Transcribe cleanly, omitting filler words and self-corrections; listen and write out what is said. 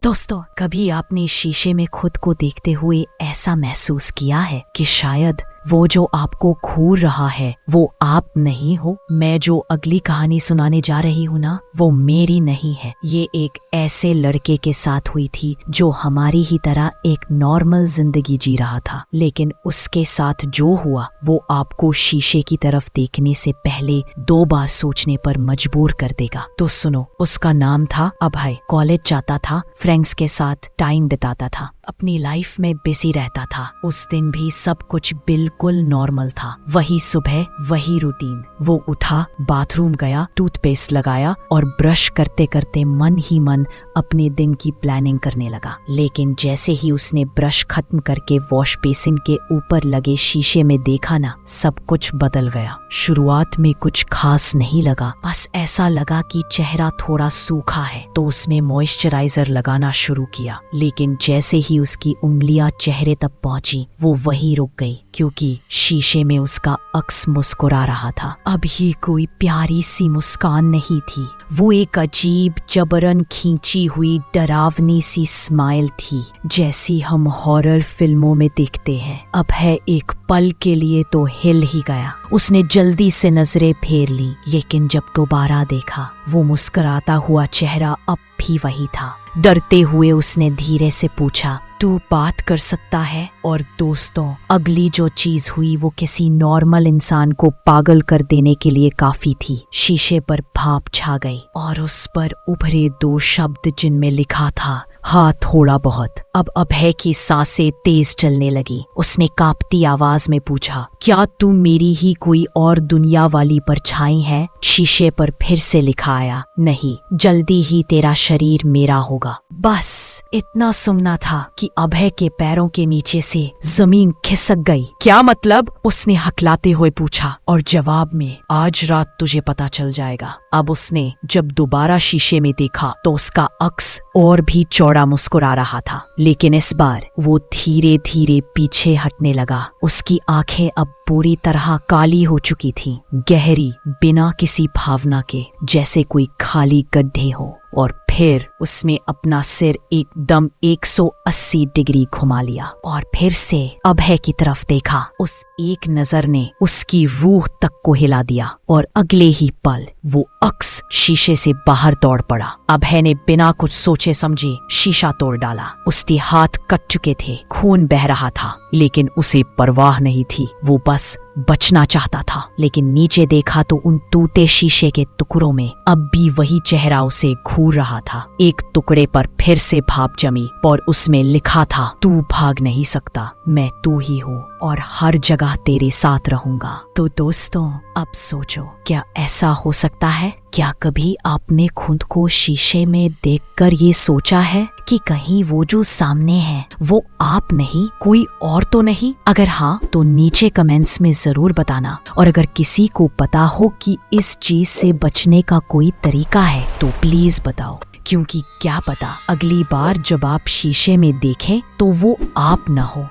दोस्तों, कभी आपने शीशे में खुद को देखते हुए ऐसा महसूस किया है कि शायद वो जो आपको घूर रहा है वो आप नहीं हो? मैं जो अगली कहानी सुनाने जा रही हूँ ना, वो मेरी नहीं है। ये एक ऐसे लड़के के साथ हुई थी जो हमारी ही तरह एक नॉर्मल जिंदगी जी रहा था, लेकिन उसके साथ जो हुआ वो आपको शीशे की तरफ देखने से पहले 2 बार सोचने पर मजबूर कर देगा। तो सुनो, उसका नाम था अभय। कॉलेज जाता था, फ्रेंड्स के साथ टाइम बिताता था, अपनी लाइफ में बिजी रहता था। उस दिन भी सब कुछ बिल्कुल नॉर्मल था। वही सुबह, वही रूटीन। वो उठा, बाथरूम गया, टूथपेस्ट लगाया और ब्रश करते करते मन ही मन अपने दिन की प्लानिंग करने लगा। लेकिन जैसे ही उसने ब्रश खत्म करके वॉश बेसिन के ऊपर लगे शीशे में देखा ना, सब कुछ बदल गया। शुरुआत में कुछ खास नहीं लगा, बस ऐसा लगा कि चेहरा थोड़ा सूखा है, तो उसने मॉइस्चराइजर लगाना शुरू किया। लेकिन जैसे ही उसकी उंगलियां चेहरे तक पहुंची, वो वहीं रुक गई, क्योंकि शीशे में उसका अक्स मुस्कुरा रहा था। अब ये कोई प्यारी सी मुस्कान नहीं थी, वो एक अजीब, जबरन खींची हुई, डरावनी सी स्माइल थी, जैसी हम हॉरर फिल्मों में देखते हैं। अब है एक पल के लिए तो हिल ही गया। उसने जल्दी से नजरें फेर ली, लेकिन जब दोबारा देखा, वो मुस्कुराता हुआ चेहरा अब भी वही था। डरते हुए उसने धीरे से पूछा, तू बात कर सकता है? और दोस्तों, अगली जो चीज हुई वो किसी नॉर्मल इंसान को पागल कर देने के लिए काफी थी। शीशे पर भाप छा गई और उस पर उभरे 2 शब्द जिनमें लिखा था, हाँ थोड़ा बहुत। अब अभय की सांसें तेज चलने लगी। उसने कांपती आवाज में पूछा, क्या तू मेरी ही कोई और दुनिया वाली परछाई है? शीशे पर फिर से लिखा आया, नहीं, जल्दी ही तेरा शरीर मेरा होगा। बस इतना सुनना था कि अभय के पैरों के नीचे से जमीन खिसक गई। क्या मतलब? उसने हकलाते हुए पूछा, और जवाब में, आज रात तुझे पता चल जाएगा। अब उसने जब दोबारा शीशे में देखा तो उसका अक्स और भी चौड़ा मुस्कुरा रहा था, लेकिन इस बार वो धीरे धीरे पीछे हटने लगा। उसकी आंखें अब पूरी तरह काली हो चुकी थीं, गहरी, बिना किसी भावना के, जैसे कोई खाली गड्ढे हो। और फिर उसने अपना सिर एकदम 180 डिग्री घुमा लिया और फिर से अभय की तरफ देखा। उस एक नजर ने उसकी रूह तक को हिला दिया और अगले ही पल वो अक्स शीशे से बाहर दौड़ पड़ा। अभय ने बिना कुछ सोचे समझे शीशा तोड़ डाला। उसके हाथ कट चुके थे, खून बह रहा था, लेकिन उसे परवाह नहीं थी। वो बस बचना चाहता था। लेकिन नीचे देखा तो उन टूटे शीशे के टुकड़ों में अब भी वही चेहरा उसे घूर रहा था। एक टुकड़े पर फिर से भाप जमी और उसमें लिखा था, तू भाग नहीं सकता, मैं तू ही हूँ और हर जगह तेरे साथ रहूंगा। तो दोस्तों, अब सोचो, क्या ऐसा हो सकता है? क्या कभी आपने खुद को शीशे में देखकर ये सोचा है कि कहीं वो जो सामने है वो आप नहीं, कोई और तो नहीं? अगर हाँ, तो नीचे कमेंट्स में जरूर बताना। और अगर किसी को पता हो कि इस चीज से बचने का कोई तरीका है तो प्लीज बताओ, क्योंकि क्या पता अगली बार जब आप शीशे में देखें तो वो आप न हो,